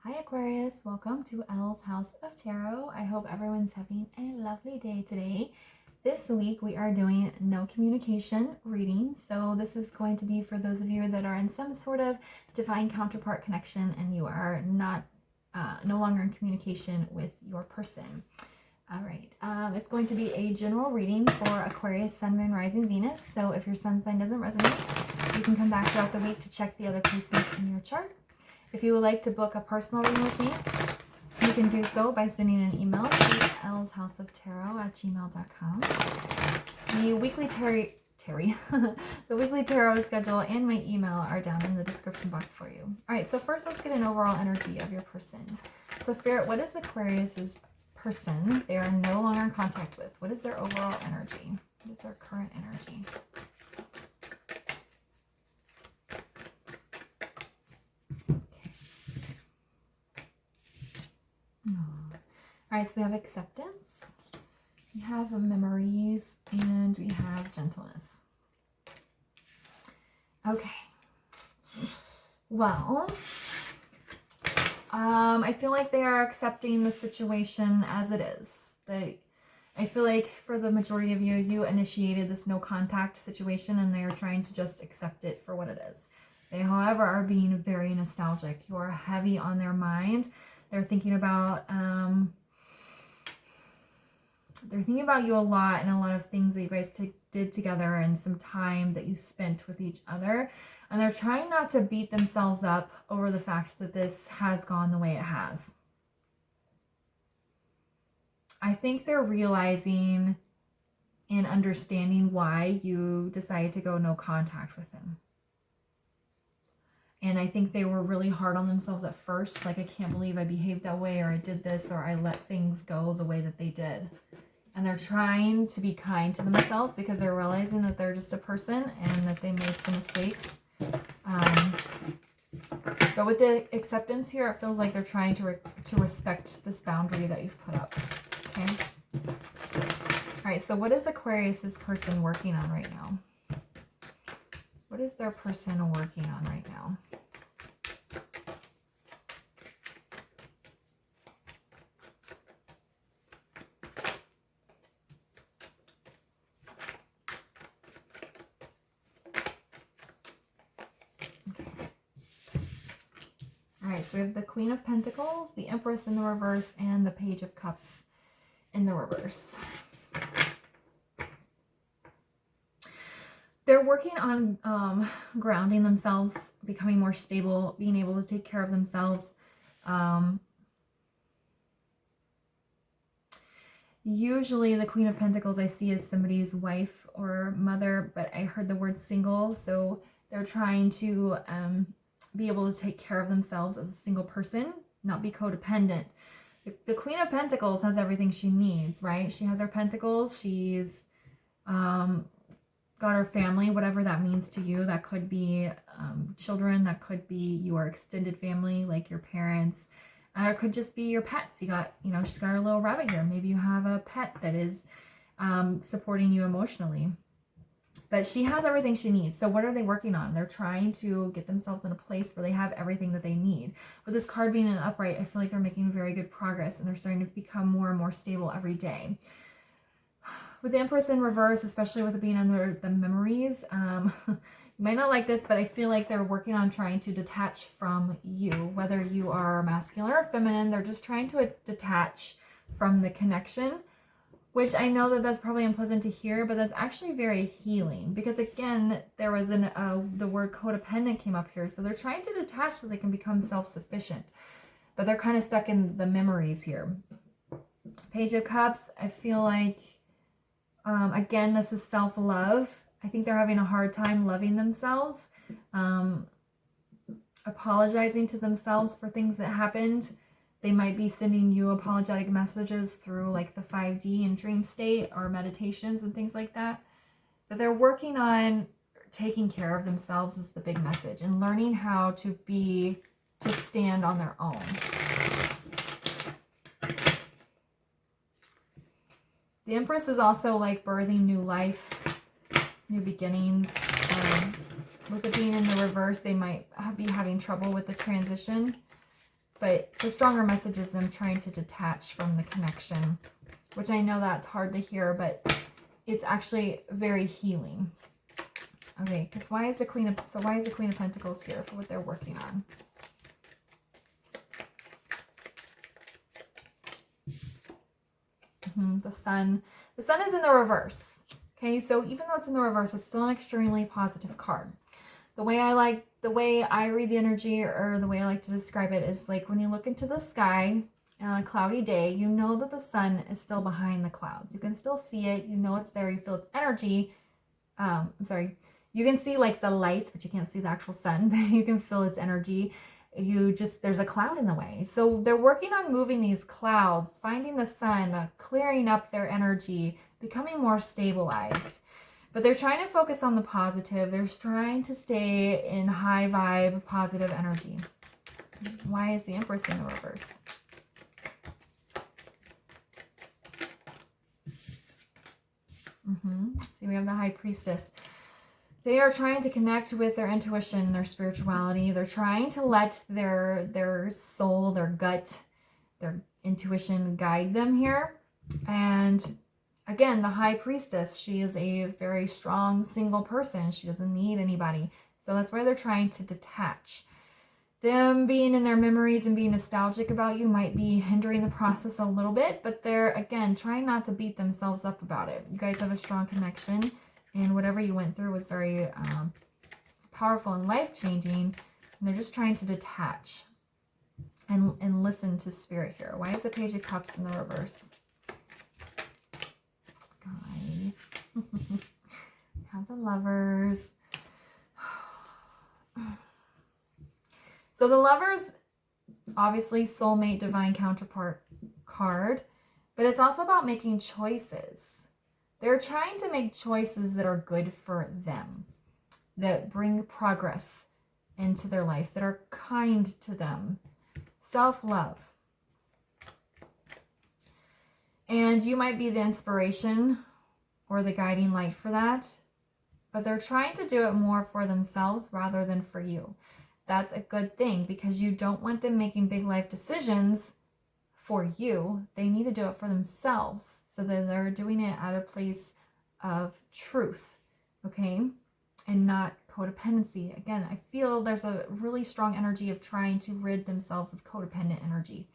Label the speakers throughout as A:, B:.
A: Hi Aquarius, welcome to Elle's House of Tarot. I hope everyone's having a lovely day today. This week we are doing no communication reading. So this is going to be for those of you that are in some sort of divine counterpart connection and you are not no longer in communication with your person. All right, it's going to be a general reading for Aquarius, Sun, Moon, Rising, Venus. So if your sun sign doesn't resonate, you can come back throughout the week to check the other placements in your chart. If you would like to book a personal reading with me, you can do so by sending an email to ellshouseoftarot@gmail.com. The weekly the weekly tarot schedule and my email are down in the description box for you. All right, so first let's get an overall energy of your person. So Spirit, what is Aquarius's person they are no longer in contact with? What is their overall energy? What is their current energy? All right, so we have acceptance, we have memories, and we have gentleness. Okay. Well, I feel like they are accepting the situation as it is. I feel like for the majority of you, you initiated this no contact situation and they are trying to just accept it for what it is. They, however, are being very nostalgic. You are heavy on their mind. They're thinking about you a lot and a lot of things that you guys did together and some time that you spent with each other. And they're trying not to beat themselves up over the fact that this has gone the way it has. I think they're realizing and understanding why you decided to go no contact with him. And I think they were really hard on themselves at first. Like, I can't believe I behaved that way, or I did this, or I let things go the way that they did. And they're trying to be kind to themselves because they're realizing that they're just a person and that they made some mistakes. But with the acceptance here, it feels like they're trying to respect this boundary that you've put up. Okay? All right, so what is Aquarius's person working on right now? What is their person working on right now? Alright, so we have the Queen of Pentacles, the Empress in the reverse, and the Page of Cups in the reverse. They're working on grounding themselves, becoming more stable, being able to take care of themselves. Usually the Queen of Pentacles I see as somebody's wife or mother, but I heard the word single, so they're trying to be able to take care of themselves as a single person, not be codependent. The Queen of Pentacles has everything she needs, right? She has her pentacles, she's got her family, whatever that means to you. That could be children, that could be your extended family, like your parents. It could just be your pets. You got, she's got her little rabbit here. Maybe you have a pet that is supporting you emotionally. But she has everything she needs. So what are they working on? They're trying to get themselves in a place where they have everything that they need. With this card being an upright, I feel like they're making very good progress and they're starting to become more and more stable every day. With the Empress in reverse, especially with it being under the memories, you might not like this, but I feel like they're working on trying to detach from you. Whether you are masculine or feminine, they're just trying to detach from the connection, which I know that that's probably unpleasant to hear, but that's actually very healing. Because again, there was the word codependent came up here. So they're trying to detach so they can become self-sufficient. But they're kind of stuck in the memories here. Page of Cups, I feel like, again, this is self-love. I think they're having a hard time loving themselves, apologizing to themselves for things that happened. They might be sending you apologetic messages through like the 5D and dream state or meditations and things like that. But they're working on taking care of themselves is the big message, and learning how to stand on their own. The Empress is also like birthing new life, new beginnings. With it being in the reverse, they might be having trouble with the transition. But the stronger message is them trying to detach from the connection, which I know that's hard to hear, but it's actually very healing. Okay, because why is the Queen of Pentacles here for what they're working on? The Sun. The Sun is in the reverse. Okay, so even though it's in the reverse, it's still an extremely positive card. The way I read the energy, or the way I like to describe it, is like when you look into the sky on a cloudy day, you know that the sun is still behind the clouds. You can still see it. You know it's there. You feel its energy. You can see like the lights, but you can't see the actual sun, but you can feel its energy. There's a cloud in the way. So they're working on moving these clouds, finding the sun, clearing up their energy, becoming more stabilized. But they're trying to focus on the positive. They're trying to stay in high vibe, positive energy. Why is the Empress in the reverse? See, we have the High Priestess. They are trying to connect with their intuition, their spirituality. They're trying to let their soul, their gut, their intuition guide them here. And again, the High Priestess, she is a very strong single person. She doesn't need anybody. So that's why they're trying to detach. Them being in their memories and being nostalgic about you might be hindering the process a little bit, but they're, again, trying not to beat themselves up about it. You guys have a strong connection, and whatever you went through was very powerful and life-changing, and they're just trying to detach and listen to spirit here. Why is the Page of Cups in the reverse? Guys. We have the Lovers. So the Lovers, obviously soulmate, divine counterpart card, but it's also about making choices. They're trying to make choices that are good for them, that bring progress into their life, that are kind to them. Self-love. And you might be the inspiration or the guiding light for that, but they're trying to do it more for themselves rather than for you. That's a good thing, because you don't want them making big life decisions for you. They need to do it for themselves, so that they're doing it at a place of truth, okay? And not codependency. Again, I feel there's a really strong energy of trying to rid themselves of codependent energy.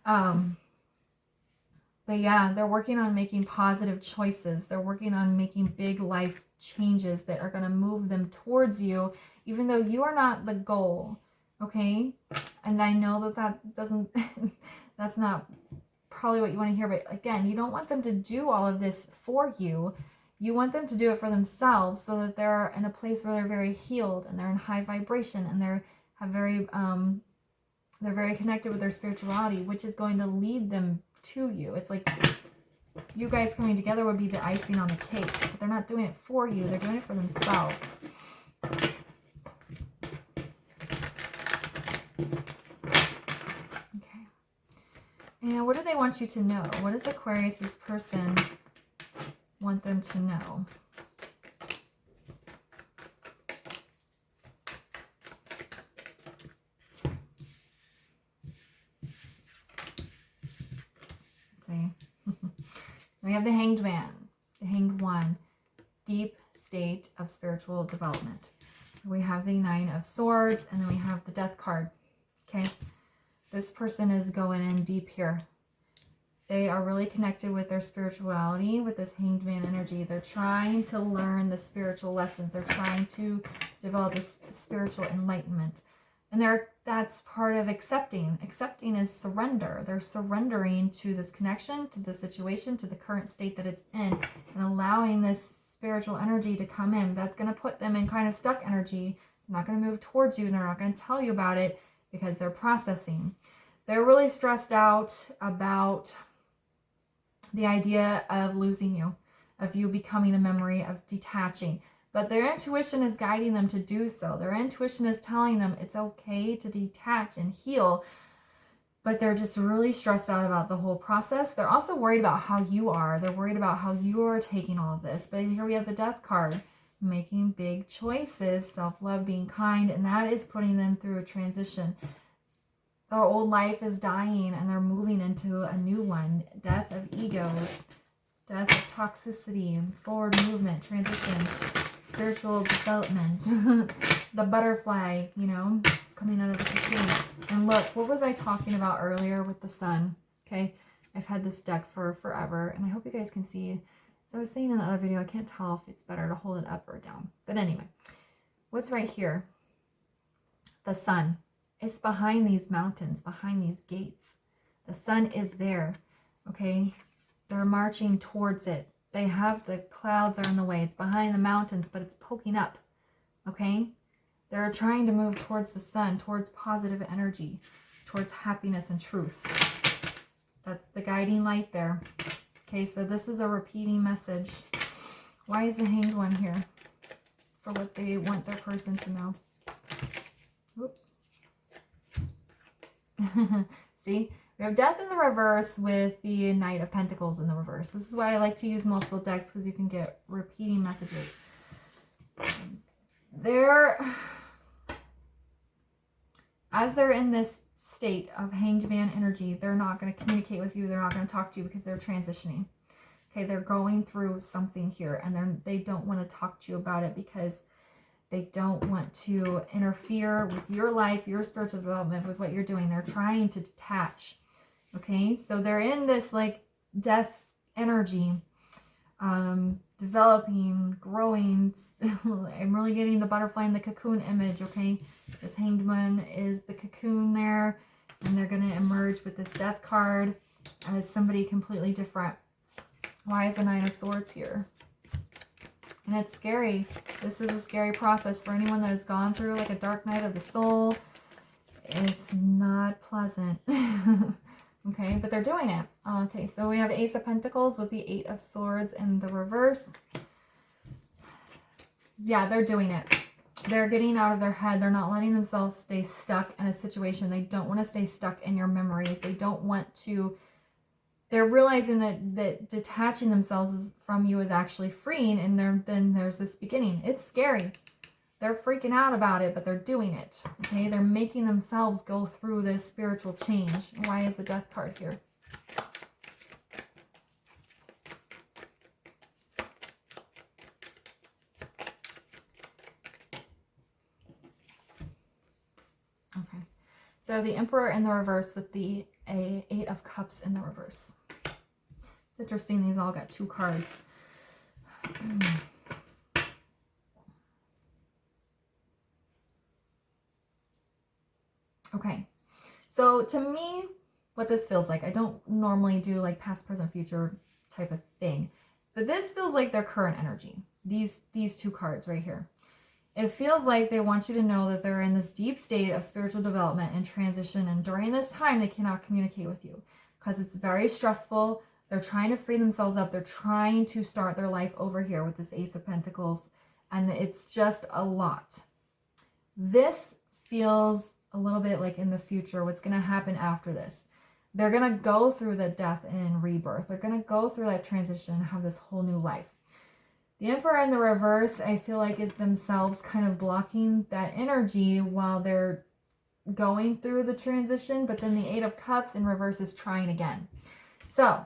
A: But yeah, they're working on making positive choices. They're working on making big life changes that are going to move them towards you, even though you are not the goal, okay? And I know that doesn't, that's not probably what you want to hear, but again, you don't want them to do all of this for you. You want them to do it for themselves, so that they're in a place where they're very healed and they're in high vibration, and they're very connected with their spirituality, which is going to lead them to you. It's like you guys coming together would be the icing on the cake, but they're not doing it for you. They're doing it for themselves. Okay. And what do they want you to know? What does Aquarius's person want them to know? We have the Hanged Man, the Hanged One, deep state of spiritual development. We have the Nine of Swords, and then we have the Death card. Okay, this person is going in deep here. They are really connected with their spirituality, with this Hanged Man energy. They're trying to learn the spiritual lessons. They're trying to develop a spiritual enlightenment. And that's part of accepting. Accepting is surrender. They're surrendering to this connection, to the situation, to the current state that it's in, and allowing this spiritual energy to come in. That's going to put them in kind of stuck energy. They're not going to move towards you. They're not going to tell you about it because they're processing. They're really stressed out about the idea of losing you, of you becoming a memory, of detaching. But their intuition is guiding them to do so. Their intuition is telling them it's okay to detach and heal, but they're just really stressed out about the whole process. They're also worried about how you are. They're worried about how you are taking all of this. But here we have the Death card, making big choices, self-love, being kind, and that is putting them through a transition. Their old life is dying and they're moving into a new one. Death of ego, death of toxicity, forward movement, transition, spiritual development, the butterfly, you know, coming out of the cocoon. And look, what was I talking about earlier with the sun? Okay, I've had this deck for forever, and I hope you guys can see. So I was saying in the other video, I can't tell if it's better to hold it up or down. But anyway, what's right here? The sun. It's behind these mountains, behind these gates. The sun is there, okay? They're marching towards it. They have the clouds are in the way. It's behind the mountains, but it's poking up, okay? They're trying to move towards the sun, towards positive energy, towards happiness and truth. That's the guiding light there. Okay, so this is a repeating message. Why is the Hanged One here? For what they want their person to know. Whoop. See, we have Death in the reverse with the Knight of Pentacles in the reverse. This is why I like to use multiple decks, because you can get repeating messages. As they're in this state of Hanged Man energy, they're not going to communicate with you. They're not going to talk to you because they're transitioning. Okay, they're going through something here, and they don't want to talk to you about it because they don't want to interfere with your life, your spiritual development, with what you're doing. They're trying to detach. Okay, so they're in this like death energy, developing, growing. I'm really getting the butterfly and the cocoon image. Okay, this Hanged One is the cocoon there, and they're going to emerge with this Death card as somebody completely different. Why is the Nine of Swords here? And it's scary. This is a scary process for anyone that has gone through like a dark night of the soul. It's not pleasant. Okay, but they're doing it. Okay, so we have Ace of Pentacles with the Eight of Swords in the reverse. Yeah, they're doing it. They're getting out of their head. They're not letting themselves stay stuck in a situation. They don't want to stay stuck in your memories. They don't want to... They're realizing that detaching themselves from you is actually freeing, and then there's this beginning. It's scary. They're freaking out about it, but they're doing it. Okay, they're making themselves go through this spiritual change. Why is the Death card here? Okay, so the Emperor in the reverse with the Eight of Cups in the reverse. It's interesting, these all got two cards. Okay, so to me, what this feels like, I don't normally do like past, present, future type of thing, but this feels like their current energy. These two cards right here. It feels like they want you to know that they're in this deep state of spiritual development and transition, and during this time, they cannot communicate with you because it's very stressful. They're trying to free themselves up. They're trying to start their life over here with this Ace of Pentacles, and it's just a lot. This feels a little bit like in the future, what's going to happen after this. They're going to go through the death and rebirth. They're going to go through that transition and have this whole new life. The Emperor in the reverse, I feel like, is themselves kind of blocking that energy while they're going through the transition, but then the Eight of Cups in reverse is trying again. So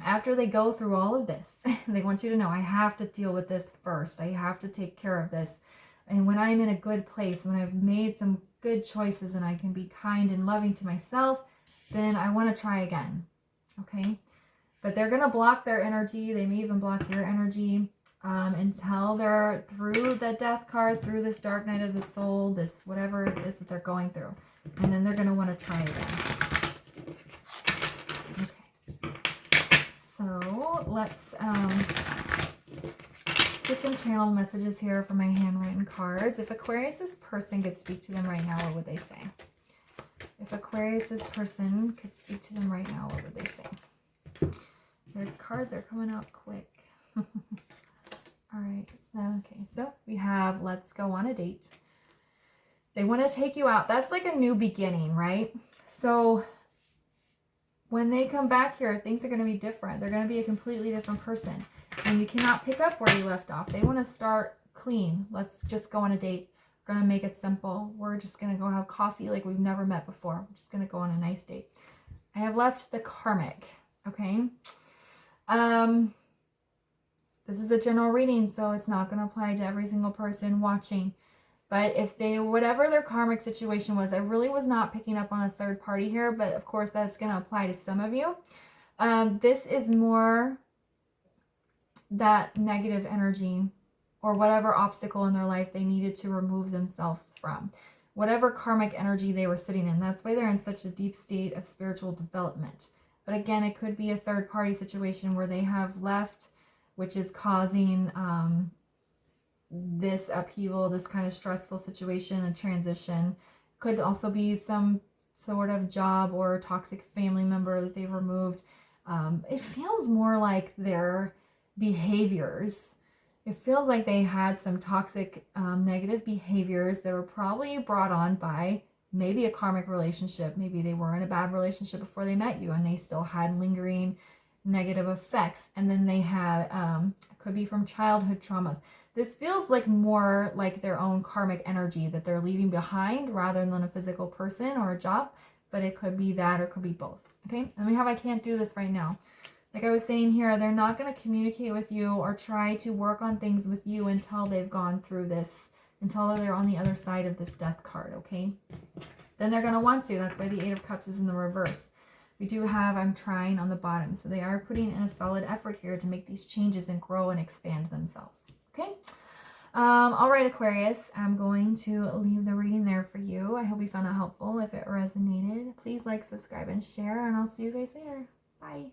A: after they go through all of this, they want you to know, I have to deal with this first. I have to take care of this. And when I'm in a good place, when I've made some good choices and I can be kind and loving to myself, then I want to try again. Okay? But they're going to block their energy. They may even block your energy until they're through the Death card, through this dark night of the soul, this whatever it is that they're going through. And then they're going to want to try again. Okay. So let's get some channeled messages here for my handwritten cards. If Aquarius's person could speak to them right now, what would they say? If Aquarius's person could speak to them right now, what would they say? Their cards are coming out quick. All right. So we have let's go on a date. They want to take you out. That's like a new beginning, right? So when they come back here, things are going to be different. They're going to be a completely different person. And you cannot pick up where you left off. They want to start clean. Let's just go on a date. going to make it simple. We're just going to go have coffee like we've never met before. We're just going to go on a nice date. I have left the karmic, okay? This is a general reading, so it's not going to apply to every single person watching. But if they, whatever their karmic situation was, I really was not picking up on a third party here, but of course that's going to apply to some of you. This is more that negative energy or whatever obstacle in their life they needed to remove themselves from. Whatever karmic energy they were sitting in. That's why they're in such a deep state of spiritual development. But again, it could be a third party situation where they have left, which is causing this upheaval, this kind of stressful situation, a transition. Could also be some sort of job or toxic family member that they've removed. It feels more like their behaviors. It feels like they had some toxic, negative behaviors that were probably brought on by maybe a karmic relationship. Maybe they were in a bad relationship before they met you and they still had lingering negative effects. And then they had, could be from childhood traumas. This feels like more like their own karmic energy that they're leaving behind rather than a physical person or a job. But it could be that or it could be both. Okay, and we have I can't do this right now. Like I was saying here, they're not going to communicate with you or try to work on things with you until they've gone through this, until they're on the other side of this death card, okay? Then they're going to want to. That's why the Eight of Cups is in the reverse. We do have I'm trying on the bottom. So they are putting in a solid effort here to make these changes and grow and expand themselves, okay? All right, Aquarius, I'm going to leave the reading there for you. I hope you found it helpful. If it resonated, please like, subscribe, and share, and I'll see you guys later. Bye.